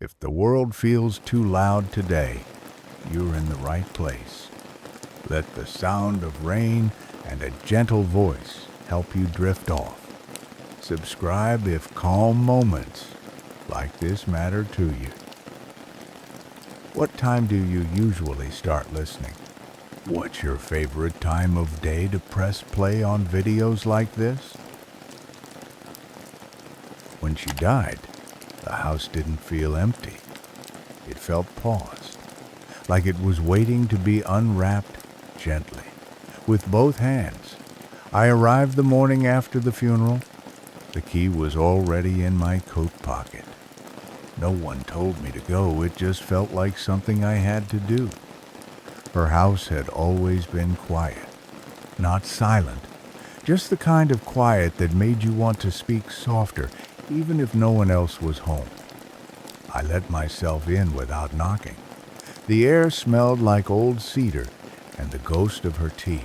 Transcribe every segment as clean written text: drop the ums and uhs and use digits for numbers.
If the world feels too loud today, you're in the right place. Let the sound of rain and a gentle voice help you drift off. Subscribe if calm moments like this matter to you. What time do you usually start listening? What's your favorite time of day to press play on videos like this? When she died, the house didn't feel empty. It felt paused, like it was waiting to be unwrapped gently, with both hands. I arrived the morning after the funeral. The key was already in my coat pocket. No one told me to go. It just felt like something I had to do. Her house had always been quiet, not silent, just the kind of quiet that made you want to speak softer, even if no one else was home. I let myself in without knocking. The air smelled like old cedar and the ghost of her tea.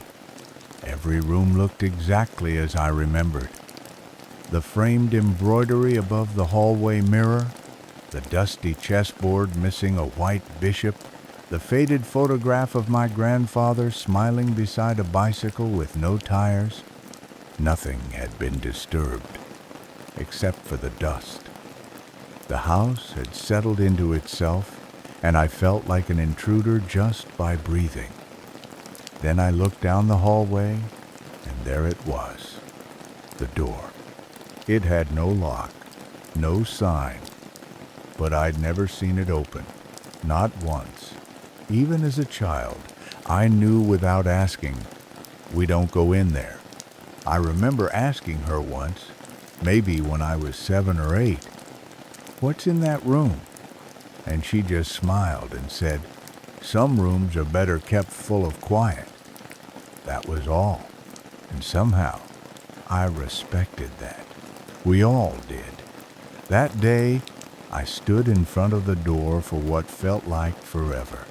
Every room looked exactly as I remembered. The framed embroidery above the hallway mirror, the dusty chessboard missing a white bishop, the faded photograph of my grandfather smiling beside a bicycle with no tires. Nothing had been disturbed, except for the dust. The house had settled into itself, and I felt like an intruder just by breathing. Then I looked down the hallway, and there it was, the door. It had no lock, no sign, but I'd never seen it open, not once. Even as a child, I knew without asking, "We don't go in there." I remember asking her once, maybe when I was 7 or 8, "What's in that room?" And she just smiled and said, "Some rooms are better kept full of quiet." That was all. And somehow, I respected that. We all did. That day, I stood in front of the door for what felt like forever.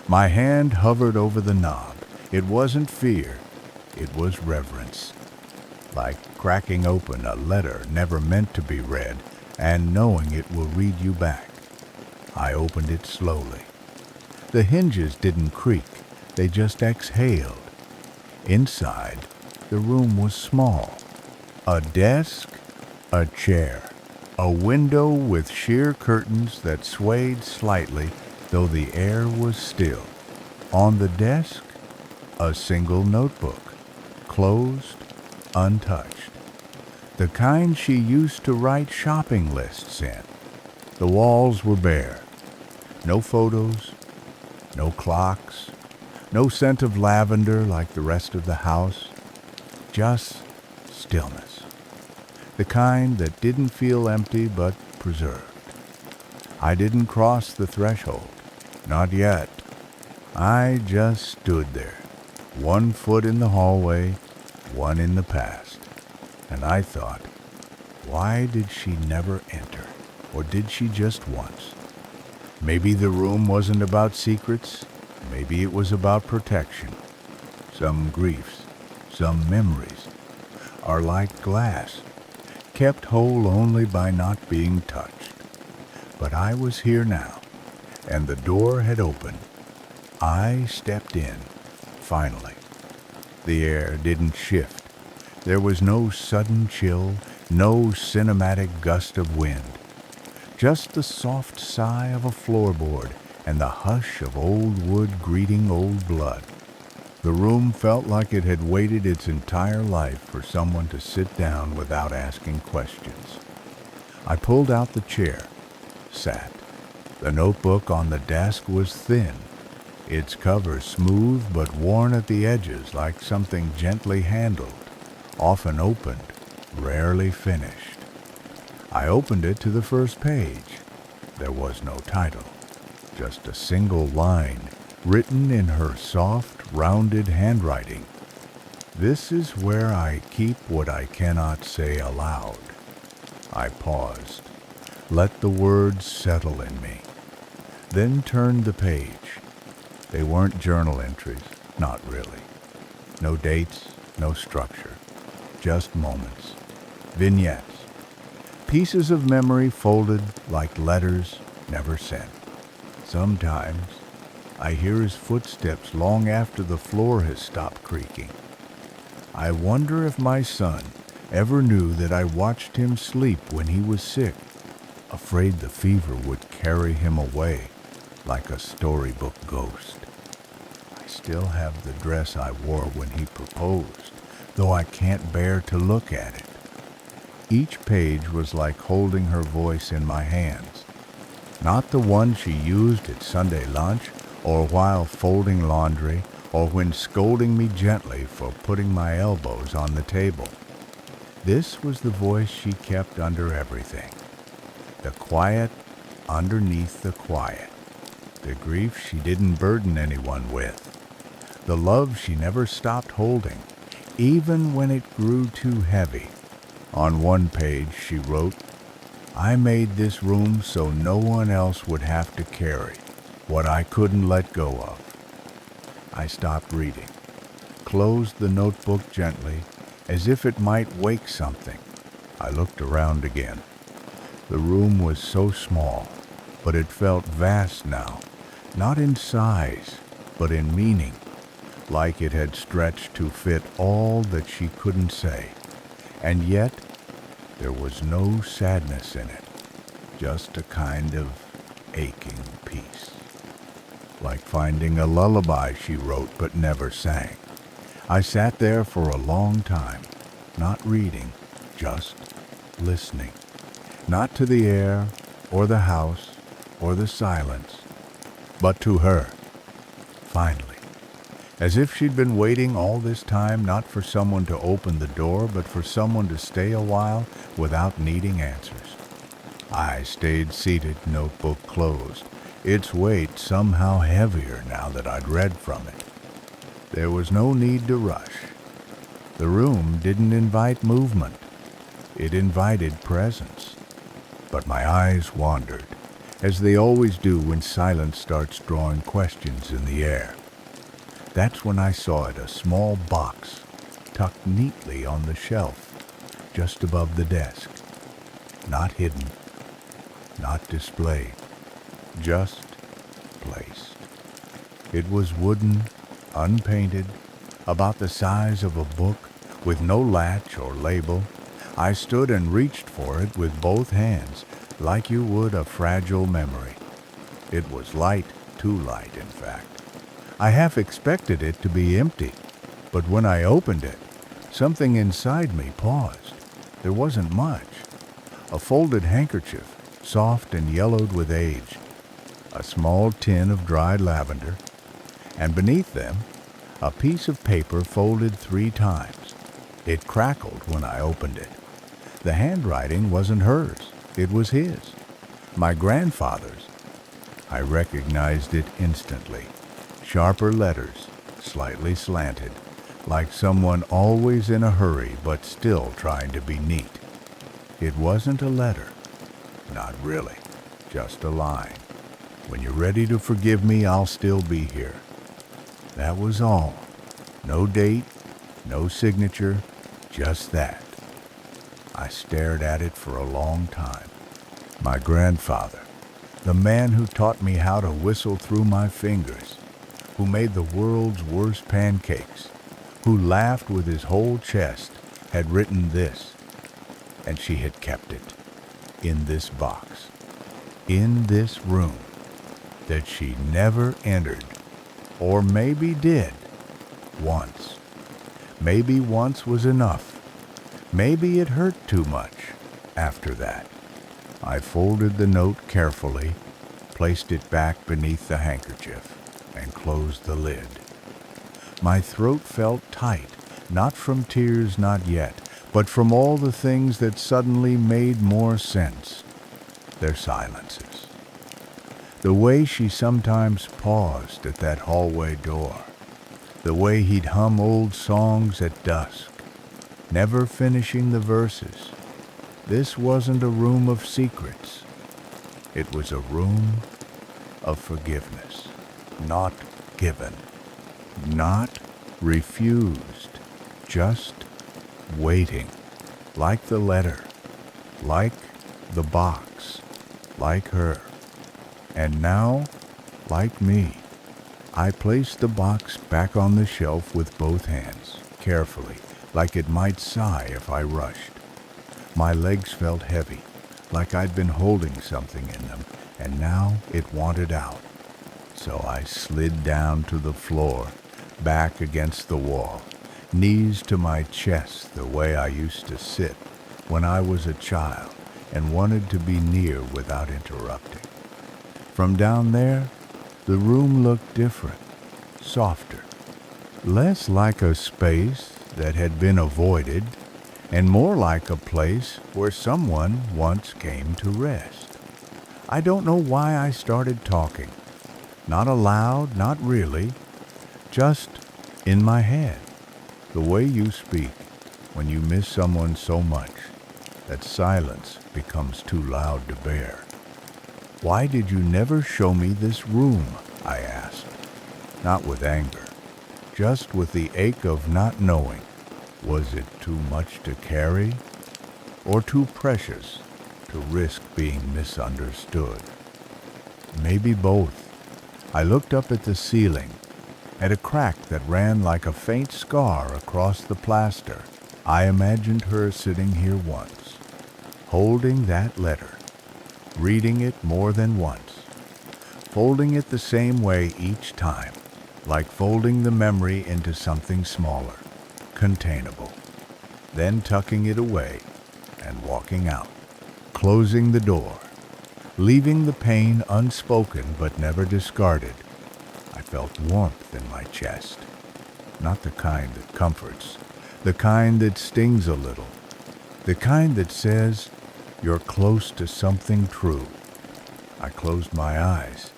My hand hovered over the knob. It wasn't fear, it was reverence. Like cracking open a letter never meant to be read and knowing it will read you back. I opened it slowly. The hinges didn't creak, they just exhaled. Inside, the room was small. A desk, a chair, a window with sheer curtains that swayed slightly though the air was still. On the desk, a single notebook, closed, untouched. The kind she used to write shopping lists in. The walls were bare. No photos, no clocks, no scent of lavender like the rest of the house. Just stillness. The kind that didn't feel empty but preserved. I didn't cross the threshold. Not yet. I just stood there, one foot in the hallway, one in the past. And I thought, why did she never enter? Or did she just once? Maybe the room wasn't about secrets. Maybe it was about protection. Some griefs, some memories, are like glass, kept whole only by not being touched. But I was here now, and the door had opened. I stepped in, finally. The air didn't shift. There was no sudden chill, no cinematic gust of wind. Just the soft sigh of a floorboard and the hush of old wood greeting old blood. The room felt like it had waited its entire life for someone to sit down without asking questions. I pulled out the chair, sat. The notebook on the desk was thin, its cover smooth but worn at the edges like something gently handled, often opened, rarely finished. I opened it to the first page. There was no title, just a single line written in her soft, rounded handwriting. "This is where I keep what I cannot say aloud." I paused, let the words settle in me, then turned the page. They weren't journal entries, not really. No dates, no structure, just moments, vignettes, pieces of memory folded like letters, never sent. Sometimes I hear his footsteps long after the floor has stopped creaking. I wonder if my son ever knew that I watched him sleep when he was sick, afraid the fever would carry him away like a storybook ghost. I still have the dress I wore when he proposed, though I can't bear to look at it. Each page was like holding her voice in my hands, not the one she used at Sunday lunch or while folding laundry or when scolding me gently for putting my elbows on the table. This was the voice she kept under everything, the quiet underneath the quiet, the grief she didn't burden anyone with, the love she never stopped holding, even when it grew too heavy. On one page she wrote, "I made this room so no one else would have to carry what I couldn't let go of." I stopped reading, closed the notebook gently, as if it might wake something. I looked around again. The room was so small, but it felt vast now, not in size, but in meaning, like it had stretched to fit all that she couldn't say. And yet, there was no sadness in it, just a kind of aching peace. Like finding a lullaby she wrote but never sang. I sat there for a long time, not reading, just listening. Not to the air, or the house, or the silence, but to her, finally. As if she'd been waiting all this time not for someone to open the door, but for someone to stay a while without needing answers. I stayed seated, notebook closed, its weight somehow heavier now that I'd read from it. There was no need to rush. The room didn't invite movement. It invited presence. But my eyes wandered, as they always do when silence starts drawing questions in the air. That's when I saw it, a small box tucked neatly on the shelf just above the desk. Not hidden, not displayed, just placed. It was wooden, unpainted, about the size of a book, with no latch or label. I stood and reached for it with both hands, like you would a fragile memory. It was light, too light, in fact. I half expected it to be empty, but when I opened it, something inside me paused. There wasn't much. A folded handkerchief, soft and yellowed with age, a small tin of dried lavender, and beneath them, a piece of paper folded 3 times. It crackled when I opened it. The handwriting wasn't hers, it was his, my grandfather's. I recognized it instantly. Sharper letters, slightly slanted, like someone always in a hurry but still trying to be neat. It wasn't a letter. Not really. Just a line. "When you're ready to forgive me, I'll still be here." That was all. No date, no signature, just that. I stared at it for a long time. My grandfather, the man who taught me how to whistle through my fingers, who made the world's worst pancakes, who laughed with his whole chest, had written this, and she had kept it, in this box, in this room, that she never entered, or maybe did, once. Maybe once was enough. Maybe it hurt too much after that. I folded the note carefully, placed it back beneath the handkerchief, and closed the lid. My throat felt tight, not from tears, not yet, but from all the things that suddenly made more sense. Their silences. The way she sometimes paused at that hallway door. The way he'd hum old songs at dusk, never finishing the verses. This wasn't a room of secrets. It was a room of forgiveness. Not given. Not refused. Just waiting. Like the letter. Like the box. Like her. And now, like me, I placed the box back on the shelf with both hands, carefully, like it might sigh if I rushed. My legs felt heavy, like I'd been holding something in them, and now it wanted out. So I slid down to the floor, back against the wall, knees to my chest the way I used to sit when I was a child and wanted to be near without interrupting. From down there, the room looked different, softer, less like a space that had been avoided and more like a place where someone once came to rest. I don't know why I started talking. Not aloud, not really, just in my head, the way you speak when you miss someone so much that silence becomes too loud to bear. Why did you never show me this room? I asked, not with anger, just with the ache of not knowing. Was it too much to carry, or too precious to risk being misunderstood? Maybe both. I looked up at the ceiling, at a crack that ran like a faint scar across the plaster. I imagined her sitting here once, holding that letter, reading it more than once, folding it the same way each time, like folding the memory into something smaller, containable, then tucking it away and walking out, closing the door, leaving the pain unspoken but never discarded. I felt warmth in my chest, not the kind that comforts, the kind that stings a little, the kind that says you're close to something true. I closed my eyes,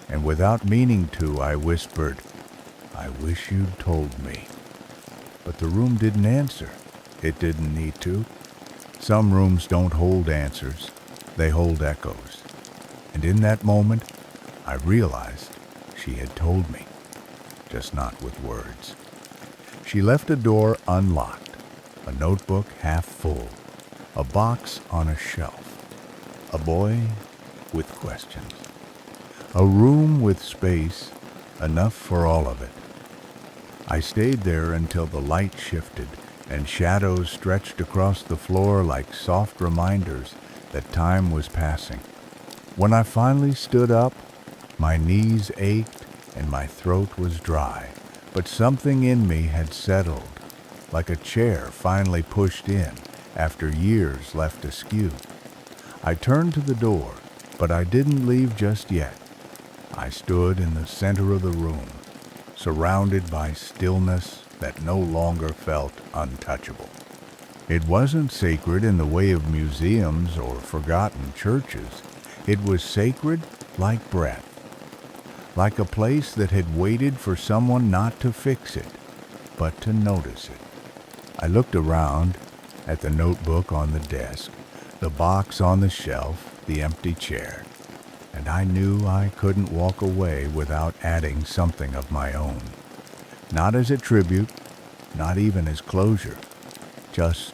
and without meaning to, I whispered, "I wish you'd told me." But the room didn't answer. It didn't need to. Some rooms don't hold answers. They hold echoes. And in that moment, I realized she had told me, just not with words. She left a door unlocked, a notebook half full, a box on a shelf, a boy with questions, a room with space, enough for all of it. I stayed there until the light shifted and shadows stretched across the floor like soft reminders that time was passing. When I finally stood up, my knees ached and my throat was dry, but something in me had settled, like a chair finally pushed in after years left askew. I turned to the door, but I didn't leave just yet. I stood in the center of the room, surrounded by stillness that no longer felt untouchable. It wasn't sacred in the way of museums or forgotten churches. It was sacred like breath, like a place that had waited for someone not to fix it, but to notice it. I looked around at the notebook on the desk, the box on the shelf, the empty chair, and I knew I couldn't walk away without adding something of my own. Not as a tribute, not even as closure, just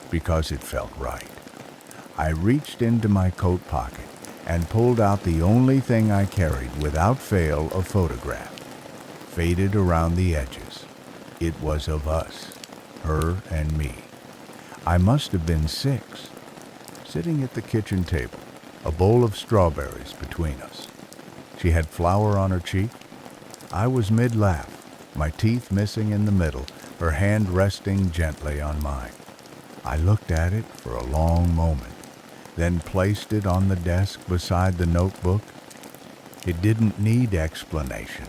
because it felt right. I reached into my coat pocket and pulled out the only thing I carried without fail, a photograph, faded around the edges. It was of us, her and me. I must have been 6, sitting at the kitchen table, a bowl of strawberries between us. She had flour on her cheek. I was mid-laugh, my teeth missing in the middle, her hand resting gently on mine. I looked at it for a long moment, then placed it on the desk beside the notebook. It didn't need explanation.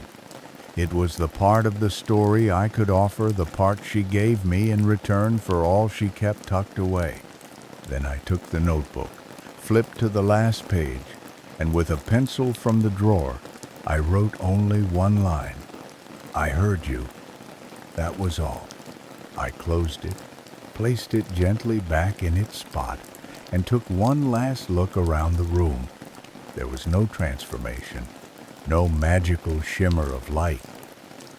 It was the part of the story I could offer, the part she gave me in return for all she kept tucked away. Then I took the notebook, flipped to the last page, and with a pencil from the drawer, I wrote only one line. "I heard you." That was all. I closed it, placed it gently back in its spot, and took one last look around the room. There was no transformation, no magical shimmer of light,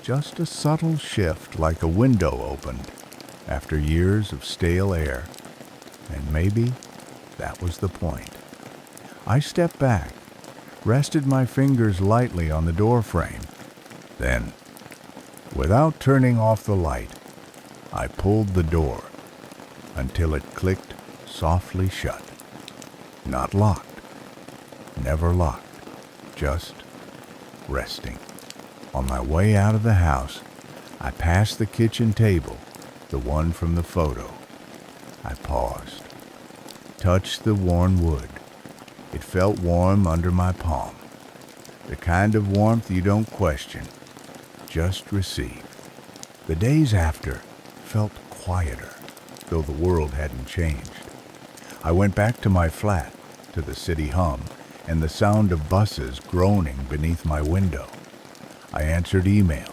just a subtle shift like a window opened after years of stale air. And maybe that was the point. I stepped back, rested my fingers lightly on the door frame. Then, without turning off the light, I pulled the door until it clicked softly shut. Not locked, never locked, just resting. On my way out of the house, I passed the kitchen table, the one from the photo. I paused, touched the worn wood. It felt warm under my palm. The kind of warmth you don't question, just receive. The days after felt quieter, though the world hadn't changed. I went back to my flat, to the city hum, and the sound of buses groaning beneath my window. I answered emails,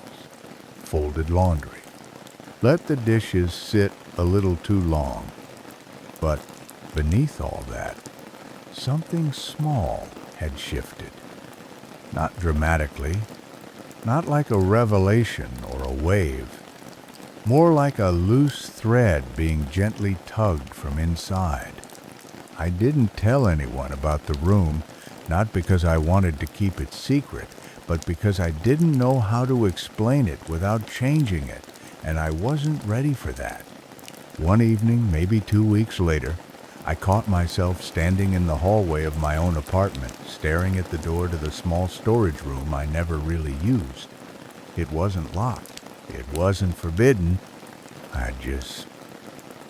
folded laundry, let the dishes sit a little too long. But beneath all that, something small had shifted. Not dramatically, not like a revelation or a wave, more like a loose thread being gently tugged from inside. I didn't tell anyone about the room, not because I wanted to keep it secret, but because I didn't know how to explain it without changing it, and I wasn't ready for that. One evening, maybe 2 weeks later, I caught myself standing in the hallway of my own apartment, staring at the door to the small storage room I never really used. It wasn't locked. It wasn't forbidden. I just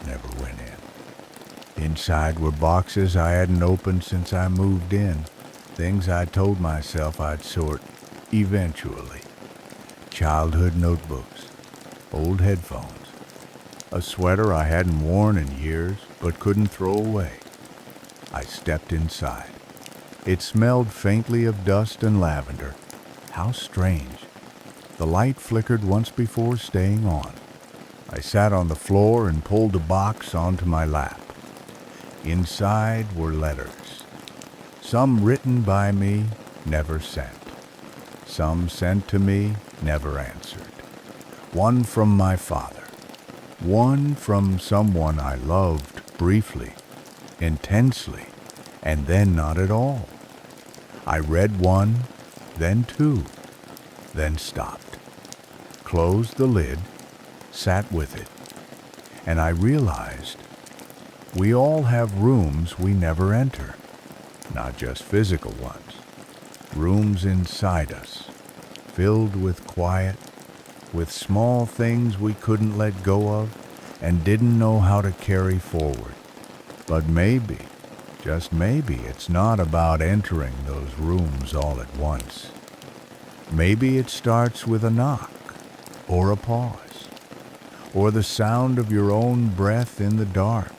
never went in. Inside were boxes I hadn't opened since I moved in, things I told myself I'd sort eventually. Childhood notebooks, old headphones, a sweater I hadn't worn in years but couldn't throw away. I stepped inside. It smelled faintly of dust and lavender. How strange. The light flickered once before staying on. I sat on the floor and pulled a box onto my lap. Inside were letters. Some written by me, never sent. Some sent to me, never answered. One from my father. One from someone I loved briefly, intensely, and then not at all. I read one, then two, then stopped, closed the lid, sat with it, and I realized we all have rooms we never enter, not just physical ones, rooms inside us, filled with quiet, with small things we couldn't let go of and didn't know how to carry forward. But maybe, just maybe, it's not about entering those rooms all at once. Maybe it starts with a knock, or a pause, or the sound of your own breath in the dark,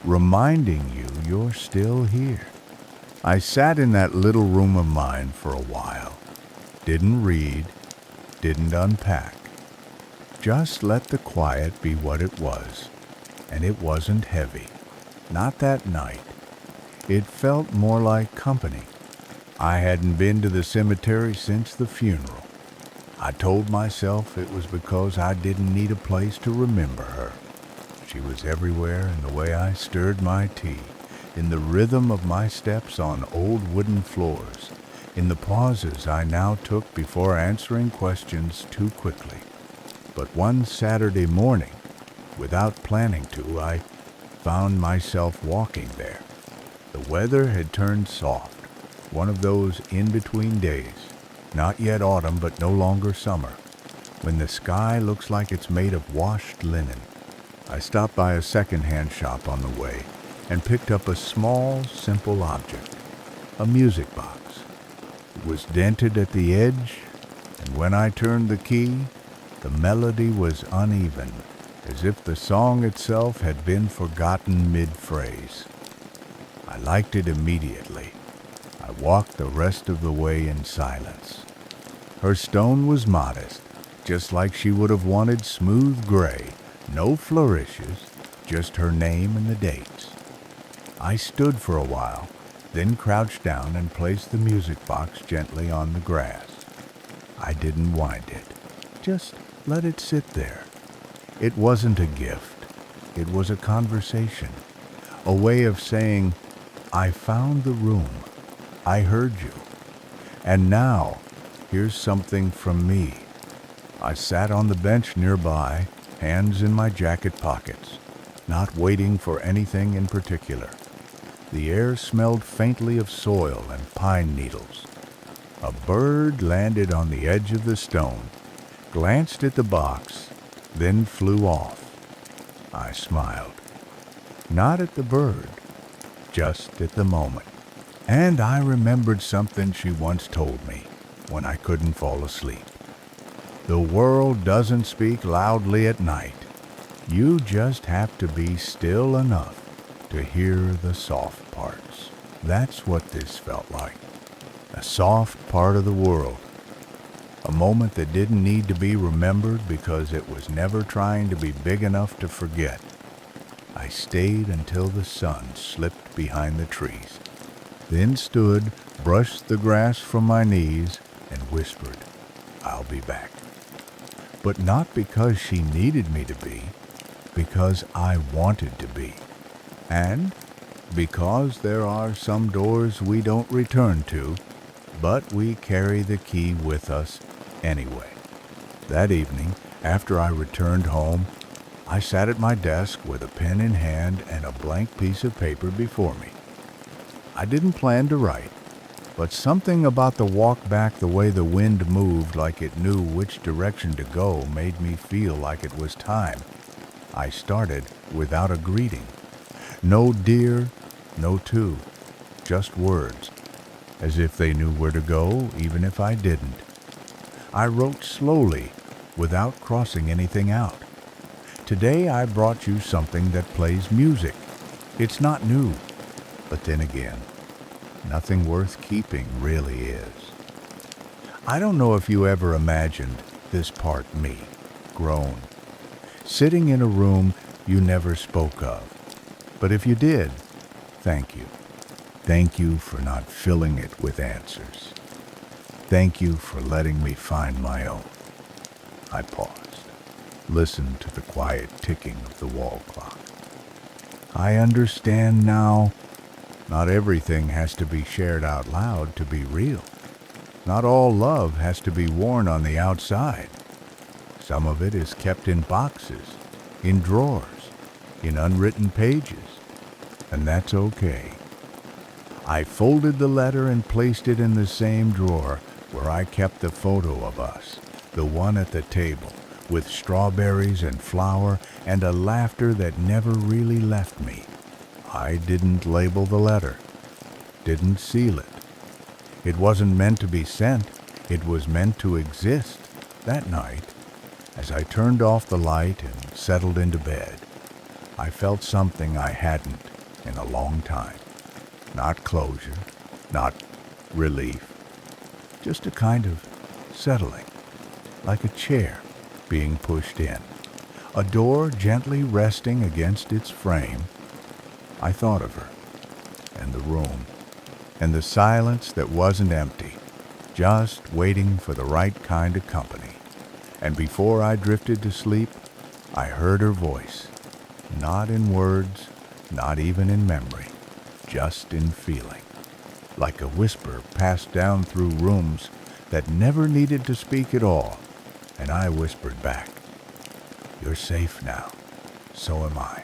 reminding you you're still here. I sat in that little room of mine for a while, didn't read, didn't unpack, just let the quiet be what it was, and it wasn't heavy. Not that night. It felt more like company. I hadn't been to the cemetery since the funeral. I told myself it was because I didn't need a place to remember her. She was everywhere in the way I stirred my tea, in the rhythm of my steps on old wooden floors, in the pauses I now took before answering questions too quickly. But one Saturday morning, without planning to, I found myself walking there. The weather had turned soft, one of those in-between days, not yet autumn but no longer summer, when the sky looks like it's made of washed linen. I stopped by a second-hand shop on the way and picked up a small, simple object, a music box. It was dented at the edge, and when I turned the key, the melody was uneven, as if the song itself had been forgotten mid-phrase. I liked it immediately. I walked the rest of the way in silence. Her stone was modest, just like she would have wanted smooth gray, no flourishes, just her name and the dates. I stood for a while, then crouched down and placed the music box gently on the grass. I didn't wind it, just let it sit there. It wasn't a gift. It was a conversation, a way of saying, I found the room. I heard you. And now, here's something from me. I sat on the bench nearby, hands in my jacket pockets, not waiting for anything in particular. The air smelled faintly of soil and pine needles. A bird landed on the edge of the stone, glanced at the box, then flew off. I smiled. Not at the bird, just at the moment. And I remembered something she once told me when I couldn't fall asleep. The world doesn't speak loudly at night. You just have to be still enough to hear the soft parts. That's what this felt like. A soft part of the world. A moment that didn't need to be remembered because it was never trying to be big enough to forget. I stayed until the sun slipped behind the trees, then stood, brushed the grass from my knees, and whispered, "I'll be back." But not because she needed me to be, because I wanted to be. And because there are some doors we don't return to, but we carry the key with us anyway. That evening, after I returned home, I sat at my desk with a pen in hand and a blank piece of paper before me. I didn't plan to write, but something about the walk back, the way the wind moved like it knew which direction to go, made me feel like it was time. I started without a greeting. No dear, no to, just words, as if they knew where to go, even if I didn't. I wrote slowly, without crossing anything out. Today I brought you something that plays music. It's not new, but then again, nothing worth keeping really is. I don't know if you ever imagined this part me, grown, sitting in a room you never spoke of. But if you did, thank you. Thank you for not filling it with answers. Thank you for letting me find my own. I paused, listened to the quiet ticking of the wall clock. I understand now, not everything has to be shared out loud to be real. Not all love has to be worn on the outside. Some of it is kept in boxes, in drawers, in unwritten pages, and that's okay. I folded the letter and placed it in the same drawer where I kept the photo of us, the one at the table, with strawberries and flour and a laughter that never really left me. I didn't label the letter, didn't seal it. It wasn't meant to be sent, it was meant to exist. That night, as I turned off the light and settled into bed, I felt something I hadn't in a long time. Not closure, not relief, just a kind of settling, like a chair being pushed in, a door gently resting against its frame. I thought of her, and the room, and the silence that wasn't empty, just waiting for the right kind of company. And before I drifted to sleep, I heard her voice, not in words, not even in memory, just in feeling, like a whisper passed down through rooms that never needed to speak at all. And I whispered back, "You're safe now, so am I."